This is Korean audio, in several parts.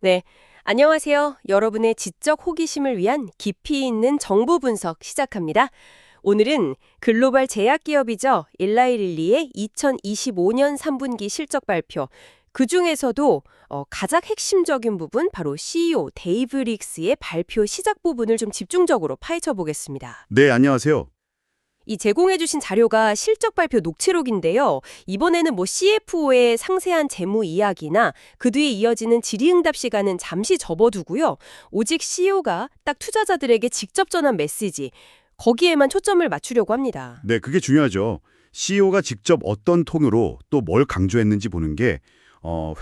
네, 안녕하세요. 여러분의 지적 호기심을 위한 깊이 있는 정보 분석 시작합니다. 오늘은 글로벌 제약기업이죠. 일라이릴리의 2025년 3분기 실적 발표. 그중에서도 가장 핵심적인 부분, 바로 CEO 데이브 릭스의 발표 시작 부분을 좀 집중적으로 파헤쳐 보겠습니다. 네, 안녕하세요. 이 제공해주신 자료가 실적 발표 녹취록인데요. 이번에는 CFO의 상세한 재무 이야기나 그 뒤에 이어지는 질의응답 시간은 잠시 접어두고요. 오직 CEO가 딱 투자자들에게 직접 전한 메시지, 거기에만 초점을 맞추려고 합니다. 네, 그게 중요하죠. CEO가 직접 어떤 톤으로 또 뭘 강조했는지 보는 게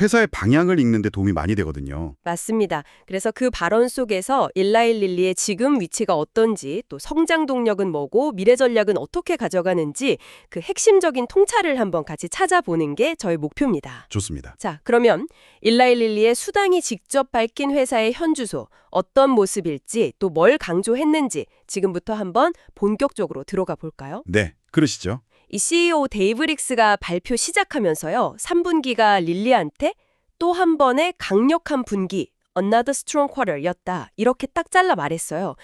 회사의 방향을 읽는 데 도움이 많이 되거든요. 맞습니다. 그래서 그 발언 속에서 일라일릴리의 지금 위치가 어떤지, 또 성장 동력은 뭐고 미래 전략은 어떻게 가져가는지 그 핵심적인 통찰을 한번 같이 찾아보는 게 저의 목표입니다. 좋습니다. 자, 그러면 일라일릴리의 수당이 직접 밝힌 회사의 현주소, 어떤 모습일지, 또 뭘 강조했는지 지금부터 한번 본격적으로 들어가 볼까요? 네, 그러시죠. 이 CEO 데이브 릭스가 발표 시작하면서요. 3분기가 릴리한테 또 한 번의 강력한 분기, another strong quarter였다. 이렇게 딱 잘라 말했어요.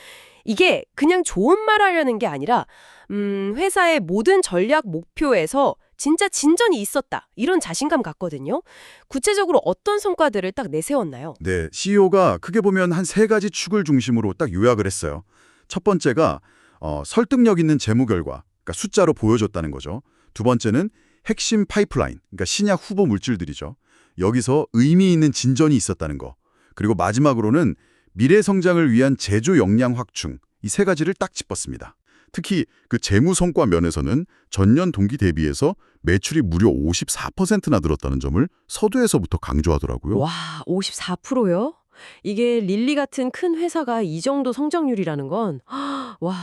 이게 그냥 좋은 말 하려는 게 아니라 회사의 모든 전략 목표에서 진짜 진전이 있었다. 이런 자신감 같거든요. 구체적으로 어떤 성과들을 딱 내세웠나요? 네, CEO가 크게 보면 한 세 가지 축을 중심으로 딱 요약을 했어요. 첫 번째가 설득력 있는 재무 결과, 그러니까 숫자로 보여줬다는 거죠. 두 번째는 핵심 파이프라인, 그러니까 신약 후보 물질들이죠. 여기서 의미 있는 진전이 있었다는 거. 그리고 마지막으로는 미래 성장을 위한 제조 역량 확충, 이 세 가지를 딱 짚었습니다. 특히 그 재무 성과 면에서는 전년 동기 대비해서 매출이 무려 54%나 늘었다는 점을 서두에서부터 강조하더라고요. 와, 54%요? 이게 릴리 같은 큰 회사가 이 정도 성장률이라는 건, 와,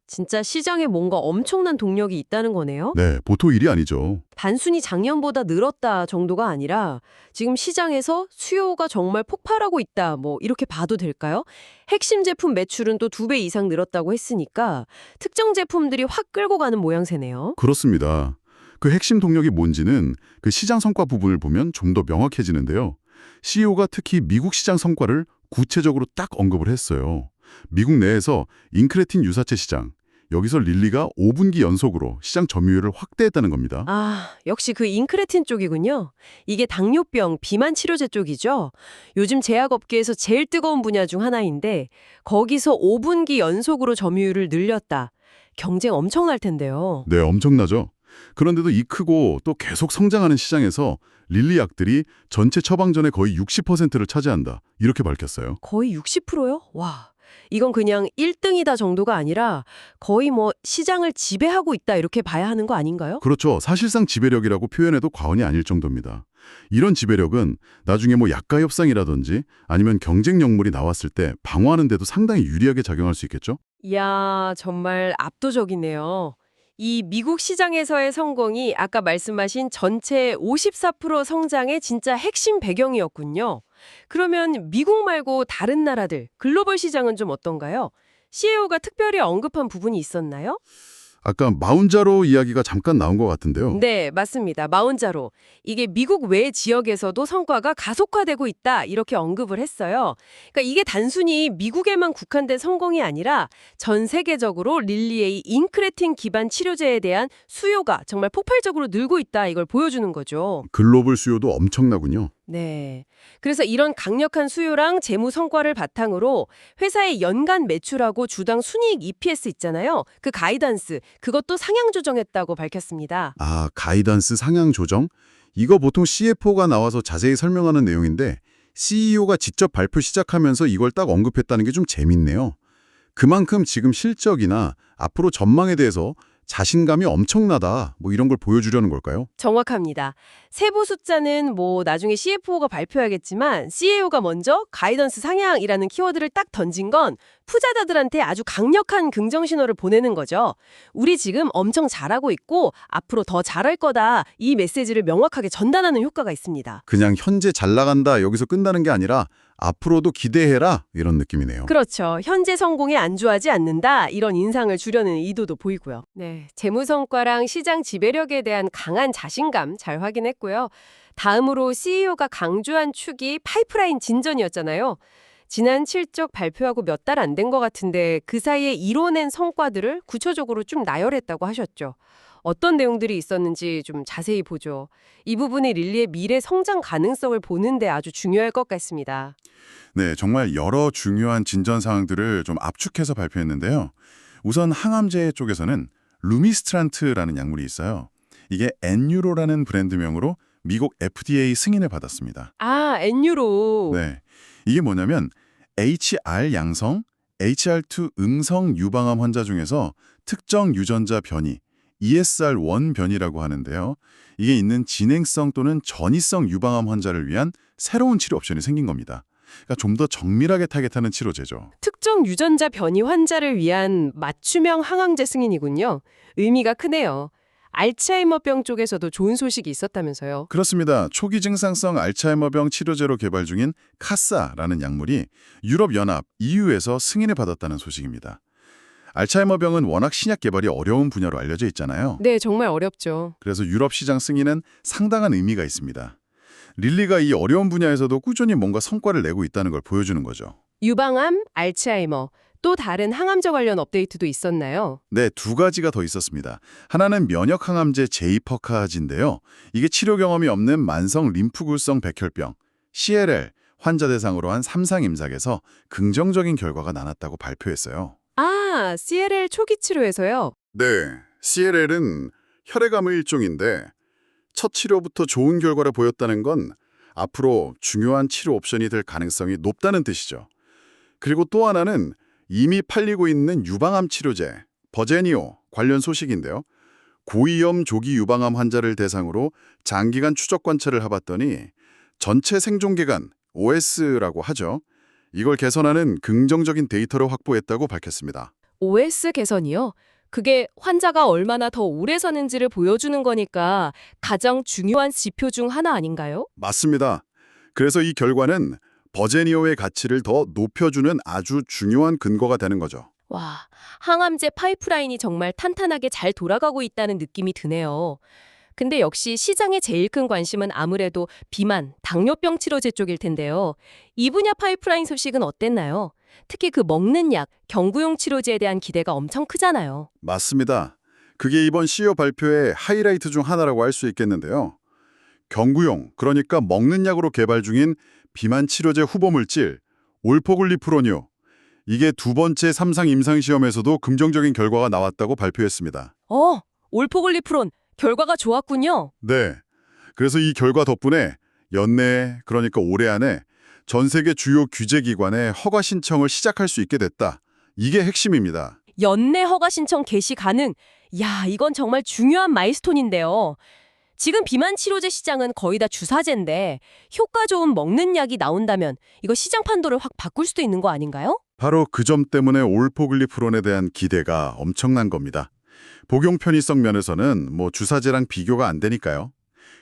진짜 시장에 뭔가 엄청난 동력이 있다는 거네요? 네, 보통 일이 아니죠. 단순히 작년보다 늘었다 정도가 아니라 지금 시장에서 수요가 정말 폭발하고 있다, 이렇게 봐도 될까요? 핵심 제품 매출은 또 2배 이상 늘었다고 했으니까 특정 제품들이 확 끌고 가는 모양새네요. 그렇습니다. 그 핵심 동력이 뭔지는 그 시장 성과 부분을 보면 좀 더 명확해지는데요. CEO가 특히 미국 시장 성과를 구체적으로 딱 언급을 했어요. 미국 내에서 인크레틴 유사체 시장, 여기서 릴리가 5분기 연속으로 시장 점유율을 확대했다는 겁니다. 아, 역시 그 인크레틴 쪽이군요. 이게 당뇨병, 비만 치료제 쪽이죠. 요즘 제약업계에서 제일 뜨거운 분야 중 하나인데 거기서 5분기 연속으로 점유율을 늘렸다. 경쟁 엄청날 텐데요. 네, 엄청나죠. 그런데도 이 크고 또 계속 성장하는 시장에서 릴리 약들이 전체 처방전의 거의 60%를 차지한다. 이렇게 밝혔어요. 거의 60%요? 와, 이건 그냥 1등이다 정도가 아니라 거의 시장을 지배하고 있다 이렇게 봐야 하는 거 아닌가요? 그렇죠. 사실상 지배력이라고 표현해도 과언이 아닐 정도입니다. 이런 지배력은 나중에 약가 협상이라든지 아니면 경쟁 역물이 나왔을 때 방어하는 데도 상당히 유리하게 작용할 수 있겠죠? 이야, 정말 압도적이네요. 이 미국 시장에서의 성공이 아까 말씀하신 전체 54% 성장의 진짜 핵심 배경이었군요. 그러면 미국 말고 다른 나라들, 글로벌 시장은 좀 어떤가요? CEO가 특별히 언급한 부분이 있었나요? 아까 마운자로 이야기가 잠깐 나온 것 같은데요. 네, 맞습니다. 마운자로. 이게 미국 외 지역에서도 성과가 가속화되고 있다, 이렇게 언급을 했어요. 그러니까 이게 단순히 미국에만 국한된 성공이 아니라 전 세계적으로 릴리의 인크레틴 기반 치료제에 대한 수요가 정말 폭발적으로 늘고 있다, 이걸 보여주는 거죠. 글로벌 수요도 엄청나군요. 네. 그래서 이런 강력한 수요랑 재무 성과를 바탕으로 회사의 연간 매출하고 주당 순이익 EPS 있잖아요. 그 가이던스, 그것도 상향 조정했다고 밝혔습니다. 아, 가이던스 상향 조정? 이거 보통 CFO가 나와서 자세히 설명하는 내용인데 CEO가 직접 발표 시작하면서 이걸 딱 언급했다는 게 좀 재밌네요. 그만큼 지금 실적이나 앞으로 전망에 대해서 자신감이 엄청나다, 이런 걸 보여주려는 걸까요? 정확합니다. 세부 숫자는 나중에 CFO가 발표하겠지만 CEO가 먼저 가이던스 상향이라는 키워드를 딱 던진 건 투자자들한테 아주 강력한 긍정 신호를 보내는 거죠. 우리 지금 엄청 잘하고 있고 앞으로 더 잘할 거다. 이 메시지를 명확하게 전달하는 효과가 있습니다. 그냥 현재 잘 나간다 여기서 끝나는 게 아니라 앞으로도 기대해라 이런 느낌이네요. 그렇죠. 현재 성공에 안주하지 않는다 이런 인상을 주려는 의도도 보이고요. 네, 재무 성과랑 시장 지배력에 대한 강한 자신감 잘 확인했고요. 다음으로 CEO가 강조한 축이 파이프라인 진전이었잖아요. 지난 실적 발표하고 몇 달 안 된 것 같은데 그 사이에 이뤄낸 성과들을 구체적으로 좀 나열했다고 하셨죠. 어떤 내용들이 있었는지 좀 자세히 보죠. 이 부분이 릴리의 미래 성장 가능성을 보는데 아주 중요할 것 같습니다. 네, 정말 여러 중요한 진전 사항들을 좀 압축해서 발표했는데요. 우선 항암제 쪽에서는 루미스트란트라는 약물이 있어요. 이게 엔유로라는 브랜드명으로 미국 FDA 승인을 받았습니다. 아, 엔유로. 네, 이게 뭐냐면 HR 양성, HR2 응성 유방암 환자 중에서 특정 유전자 변이, ESR1 변이라고 하는데요. 이게 있는 진행성 또는 전이성 유방암 환자를 위한 새로운 치료 옵션이 생긴 겁니다. 그러니까 좀 더 정밀하게 타겟하는 치료제죠. 특정 유전자 변이 환자를 위한 맞춤형 항암제 승인이군요. 의미가 크네요. 알츠하이머병 쪽에서도 좋은 소식이 있었다면서요. 그렇습니다. 초기 증상성 알츠하이머병 치료제로 개발 중인 카사라는 약물이 유럽연합 EU에서 승인을 받았다는 소식입니다. 알츠하이머병은 워낙 신약 개발이 어려운 분야로 알려져 있잖아요. 네, 정말 어렵죠. 그래서 유럽 시장 승인은 상당한 의미가 있습니다. 릴리가 이 어려운 분야에서도 꾸준히 뭔가 성과를 내고 있다는 걸 보여주는 거죠. 유방암, 알츠하이머, 또 다른 항암제 관련 업데이트도 있었나요? 네, 두 가지가 더 있었습니다. 하나는 면역항암제 제이퍼카지인데요. 이게 치료 경험이 없는 만성 림프굴성 백혈병, CLL, 환자 대상으로 한 3상 임상에서 긍정적인 결과가 나왔다고 발표했어요. 아, CLL 초기 치료에서요? 네, CLL은 혈액암의 일종인데 첫 치료부터 좋은 결과를 보였다는 건 앞으로 중요한 치료 옵션이 될 가능성이 높다는 뜻이죠. 그리고 또 하나는 이미 팔리고 있는 유방암 치료제 버제니오 관련 소식인데요. 고위험 조기 유방암 환자를 대상으로 장기간 추적 관찰을 해봤더니 전체 생존기간 OS라고 하죠. 이걸 개선하는 긍정적인 데이터를 확보했다고 밝혔습니다. OS 개선이요? 그게 환자가 얼마나 더 오래 사는지를 보여주는 거니까 가장 중요한 지표 중 하나 아닌가요? 맞습니다. 그래서 이 결과는 버제니오의 가치를 더 높여주는 아주 중요한 근거가 되는 거죠. 와, 항암제 파이프라인이 정말 탄탄하게 잘 돌아가고 있다는 느낌이 드네요. 근데 역시 시장의 제일 큰 관심은 아무래도 비만, 당뇨병 치료제 쪽일 텐데요. 이 분야 파이프라인 소식은 어땠나요? 특히 그 먹는 약, 경구용 치료제에 대한 기대가 엄청 크잖아요. 맞습니다. 그게 이번 CEO 발표의 하이라이트 중 하나라고 할 수 있겠는데요. 경구용, 그러니까 먹는 약으로 개발 중인 비만 치료제 후보 물질 올포글리프론이요. 이게 두 번째 3상 임상시험에서도 긍정적인 결과가 나왔다고 발표했습니다. 올포글리프론 결과가 좋았군요. 네. 그래서 이 결과 덕분에 연내에, 그러니까 올해 안에 전 세계 주요 규제기관에 허가 신청을 시작할 수 있게 됐다. 이게 핵심입니다. 연내 허가 신청 개시 가능. 야, 이건 정말 중요한 마일스톤인데요. 지금 비만 치료제 시장은 거의 다 주사제인데 효과 좋은 먹는 약이 나온다면 이거 시장 판도를 확 바꿀 수도 있는 거 아닌가요? 바로 그 점 때문에 올포글리프론에 대한 기대가 엄청난 겁니다. 복용 편의성 면에서는 주사제랑 비교가 안 되니까요.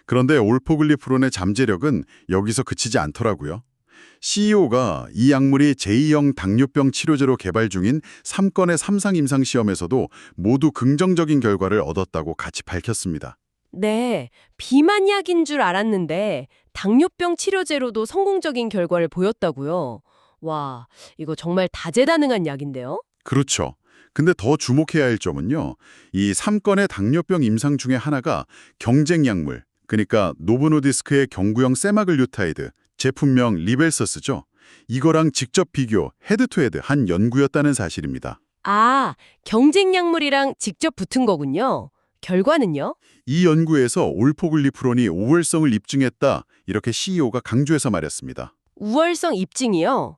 그런데 올포글리프론의 잠재력은 여기서 그치지 않더라고요. CEO가 이 약물이 제2형 당뇨병 치료제로 개발 중인 3건의 3상 임상시험에서도 모두 긍정적인 결과를 얻었다고 같이 밝혔습니다. 네, 비만약인 줄 알았는데 당뇨병 치료제로도 성공적인 결과를 보였다고요. 와, 이거 정말 다재다능한 약인데요? 그렇죠. 근데 더 주목해야 할 점은요. 이 3건의 당뇨병 임상 중에 하나가 경쟁 약물, 그러니까 노보노디스크의 경구용 세마글류타이드, 제품명 리벨서스죠. 이거랑 직접 비교, 헤드투헤드 한 연구였다는 사실입니다. 아, 경쟁 약물이랑 직접 붙은 거군요. 결과는요? 이 연구에서 올포글리프론이 우월성을 입증했다, 이렇게 CEO가 강조해서 말했습니다. 우월성 입증이요?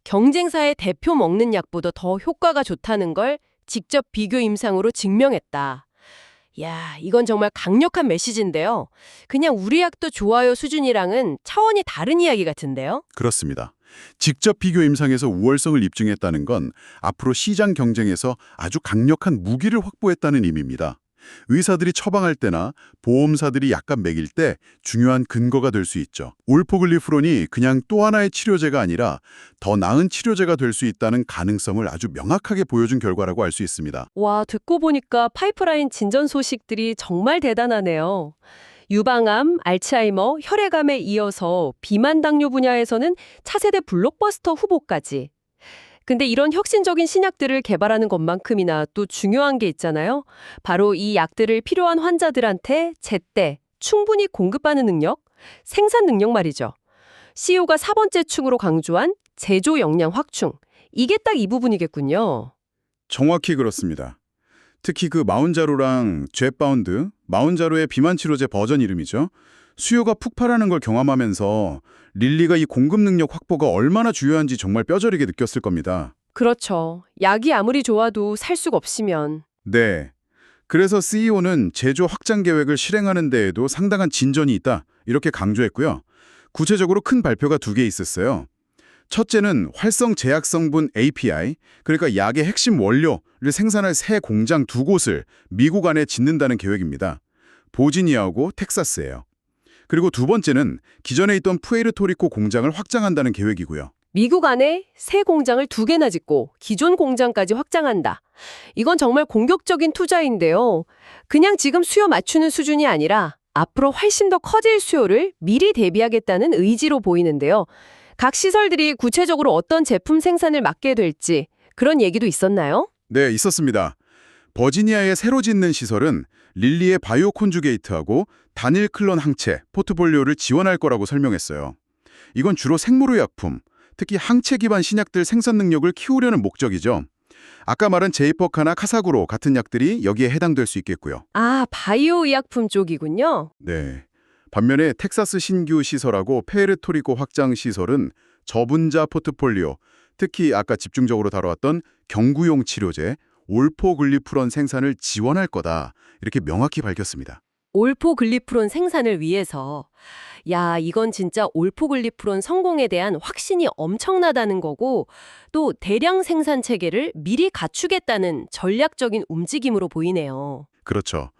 경쟁사의 대표 먹는 약보다 더 효과가 좋다는 걸 직접 비교 임상으로 증명했다. 야, 이건 정말 강력한 메시지인데요. 그냥 우리 약도 좋아요 수준이랑은 차원이 다른 이야기 같은데요? 그렇습니다. 직접 비교 임상에서 우월성을 입증했다는 건 앞으로 시장 경쟁에서 아주 강력한 무기를 확보했다는 의미입니다. 의사들이 처방할 때나 보험사들이 약간 매길 때 중요한 근거가 될 수 있죠. 올포글리프론이 그냥 또 하나의 치료제가 아니라 더 나은 치료제가 될 수 있다는 가능성을 아주 명확하게 보여준 결과라고 할 수 있습니다. 와, 듣고 보니까 파이프라인 진전 소식들이 정말 대단하네요. 유방암, 알츠하이머, 혈액암에 이어서 비만 당뇨 분야에서는 차세대 블록버스터 후보까지. 근데 이런 혁신적인 신약들을 개발하는 것만큼이나 또 중요한 게 있잖아요. 바로 이 약들을 필요한 환자들한테 제때 충분히 공급하는 능력, 생산 능력 말이죠. CEO가 4번째 축으로 강조한 제조 역량 확충. 이게 딱 이 부분이겠군요. 정확히 그렇습니다. 특히 그 마운자로랑 젯바운드, 마운자로의 비만 치료제 버전 이름이죠. 수요가 폭발하는 걸 경험하면서 릴리가 이 공급 능력 확보가 얼마나 중요한지 정말 뼈저리게 느꼈을 겁니다. 그렇죠. 약이 아무리 좋아도 살 수가 없으면. 네. 그래서 CEO는 제조 확장 계획을 실행하는 데에도 상당한 진전이 있다, 이렇게 강조했고요. 구체적으로 큰 발표가 2개 있었어요. 첫째는 활성 제약 성분 API, 그러니까 약의 핵심 원료를 생산할 새 공장 2곳을 미국 안에 짓는다는 계획입니다. 보지니아하고 텍사스예요. 그리고 2번째는 기존에 있던 푸에르토리코 공장을 확장한다는 계획이고요. 미국 안에 새 공장을 2개나 짓고 기존 공장까지 확장한다. 이건 정말 공격적인 투자인데요. 그냥 지금 수요 맞추는 수준이 아니라 앞으로 훨씬 더 커질 수요를 미리 대비하겠다는 의지로 보이는데요. 각 시설들이 구체적으로 어떤 제품 생산을 맡게 될지 그런 얘기도 있었나요? 네, 있었습니다. 버지니아에 새로 짓는 시설은 릴리의 바이오 콘주게이트하고 단일 클론 항체 포트폴리오를 지원할 거라고 설명했어요. 이건 주로 생물의약품, 특히 항체 기반 신약들 생산 능력을 키우려는 목적이죠. 아까 말한 제이퍼카나 카사구로 같은 약들이 여기에 해당될 수 있겠고요. 아, 바이오 의약품 쪽이군요. 네. 반면에 텍사스 신규 시설하고 페르토리코 확장 시설은 저분자 포트폴리오, 특히 아까 집중적으로 다뤄왔던 경구용 치료제, 올포글리프론 생산을 지원할 거다, 이렇게 명확히 밝혔습니다. 올포글리프론 생산을 위해서. 야, 이건 진짜 올포글리프론 성공에 대한 확신이 엄청나다는 거고 또 대량 생산 체계를 미리 갖추겠다는 전략적인 움직임으로 보이네요. 그렇죠.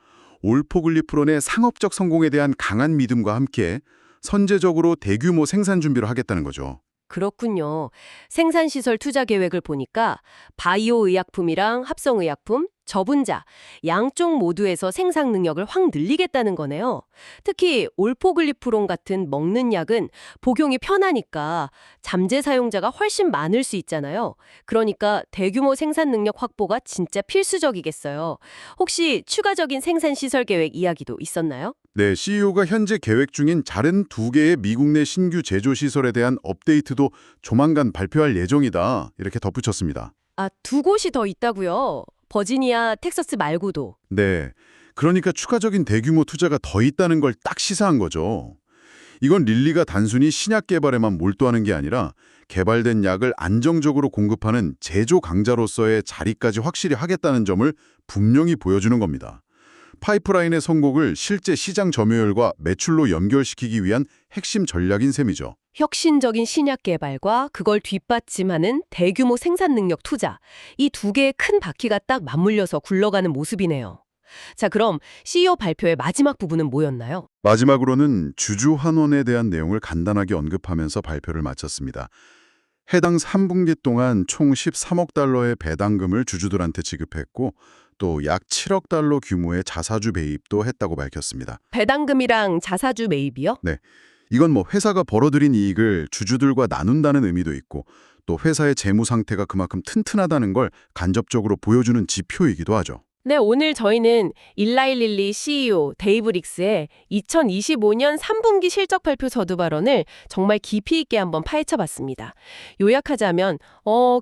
올포글리프론의 상업적 성공에 대한 강한 믿음과 함께 선제적으로 대규모 생산 준비를 하겠다는 거죠. 그렇군요. 생산시설 투자 계획을 보니까 바이오 의약품이랑 합성 의약품, 저분자, 양쪽 모두에서 생산 능력을 확 늘리겠다는 거네요. 특히 올포글리프론 같은 먹는 약은 복용이 편하니까 잠재 사용자가 훨씬 많을 수 있잖아요. 그러니까 대규모 생산 능력 확보가 진짜 필수적이겠어요. 혹시 추가적인 생산시설 계획 이야기도 있었나요? 네, CEO가 현재 계획 중인 다른 2개의 미국 내 신규 제조 시설에 대한 업데이트도 조만간 발표할 예정이다, 이렇게 덧붙였습니다. 아, 2곳이 더 있다고요? 버지니아, 텍사스 말고도. 네, 그러니까 추가적인 대규모 투자가 더 있다는 걸 딱 시사한 거죠. 이건 릴리가 단순히 신약 개발에만 몰두하는 게 아니라 개발된 약을 안정적으로 공급하는 제조 강자로서의 자리까지 확실히 하겠다는 점을 분명히 보여주는 겁니다. 파이프라인의 성공을 실제 시장 점유율과 매출로 연결시키기 위한 핵심 전략인 셈이죠. 혁신적인 신약 개발과 그걸 뒷받침하는 대규모 생산 능력 투자. 이 2개의 큰 바퀴가 딱 맞물려서 굴러가는 모습이네요. 자, 그럼 CEO 발표의 마지막 부분은 뭐였나요? 마지막으로는 주주 환원에 대한 내용을 간단하게 언급하면서 발표를 마쳤습니다. 해당 3분기 동안 총 13억 달러의 배당금을 주주들한테 지급했고 또 약 7억 달러 규모의 자사주 매입도 했다고 밝혔습니다. 배당금이랑 자사주 매입이요? 네, 이건 뭐 회사가 벌어들인 이익을 주주들과 나눈다는 의미도 있고 또 회사의 재무 상태가 그만큼 튼튼하다는 걸 간접적으로 보여주는 지표이기도 하죠. 네, 오늘 저희는 일라이 릴리 CEO 데이브 릭스의 2025년 3분기 실적 발표 서두 발언을 정말 깊이 있게 한번 파헤쳐봤습니다. 요약하자면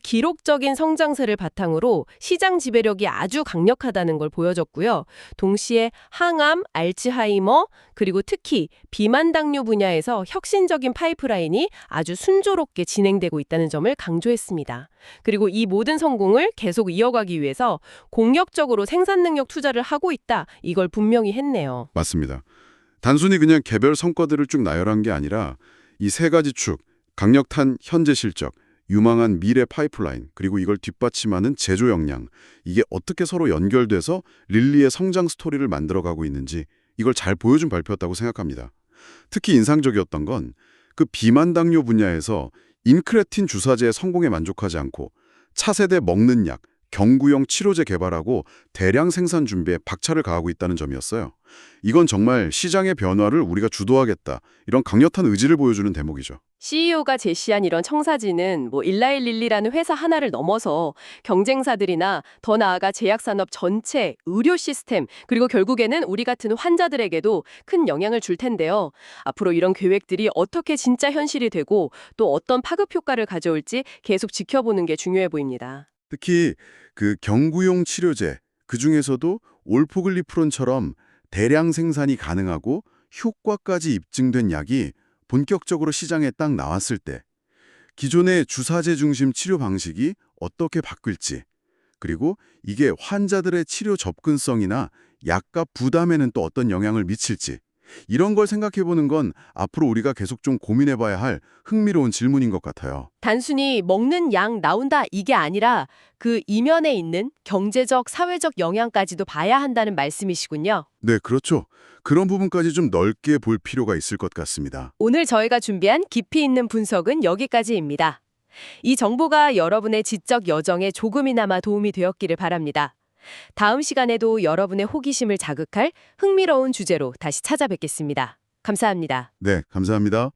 기록적인 성장세를 바탕으로 시장 지배력이 아주 강력하다는 걸 보여줬고요. 동시에 항암, 알츠하이머, 그리고 특히 비만 당뇨 분야에서 혁신적인 파이프라인이 아주 순조롭게 진행되고 있다는 점을 강조했습니다. 그리고 이 모든 성공을 계속 이어가기 위해서 공격적으로 생산 능력 투자를 하고 있다. 이걸 분명히 했네요. 맞습니다. 단순히 그냥 개별 성과들을 쭉 나열한 게 아니라 이 3가지 축, 강력한 현재 실적, 유망한 미래 파이프라인, 그리고 이걸 뒷받침하는 제조 역량, 이게 어떻게 서로 연결돼서 릴리의 성장 스토리를 만들어가고 있는지 이걸 잘 보여준 발표였다고 생각합니다. 특히 인상적이었던 건 그 비만 당뇨 분야에서 인크레틴 주사제의 성공에 만족하지 않고 차세대 먹는 약, 경구용 치료제 개발하고 대량 생산 준비에 박차를 가하고 있다는 점이었어요. 이건 정말 시장의 변화를 우리가 주도하겠다, 이런 강력한 의지를 보여주는 대목이죠. CEO가 제시한 이런 청사진은 일라일릴리라는 회사 하나를 넘어서 경쟁사들이나 더 나아가 제약산업 전체, 의료 시스템, 그리고 결국에는 우리 같은 환자들에게도 큰 영향을 줄 텐데요. 앞으로 이런 계획들이 어떻게 진짜 현실이 되고 또 어떤 파급 효과를 가져올지 계속 지켜보는 게 중요해 보입니다. 특히 그 경구용 치료제, 그중에서도 올포글리프론처럼 대량 생산이 가능하고 효과까지 입증된 약이 본격적으로 시장에 딱 나왔을 때 기존의 주사제 중심 치료 방식이 어떻게 바뀔지, 그리고 이게 환자들의 치료 접근성이나 약값 부담에는 또 어떤 영향을 미칠지, 이런 걸 생각해보는 건 앞으로 우리가 계속 좀 고민해봐야 할 흥미로운 질문인 것 같아요. 단순히 먹는 양 나온다 이게 아니라 그 이면에 있는 경제적, 사회적 영향까지도 봐야 한다는 말씀이시군요. 네, 그렇죠. 그런 부분까지 좀 넓게 볼 필요가 있을 것 같습니다. 오늘 저희가 준비한 깊이 있는 분석은 여기까지입니다. 이 정보가 여러분의 지적 여정에 조금이나마 도움이 되었기를 바랍니다. 다음 시간에도 여러분의 호기심을 자극할 흥미로운 주제로 다시 찾아뵙겠습니다. 감사합니다. 네, 감사합니다.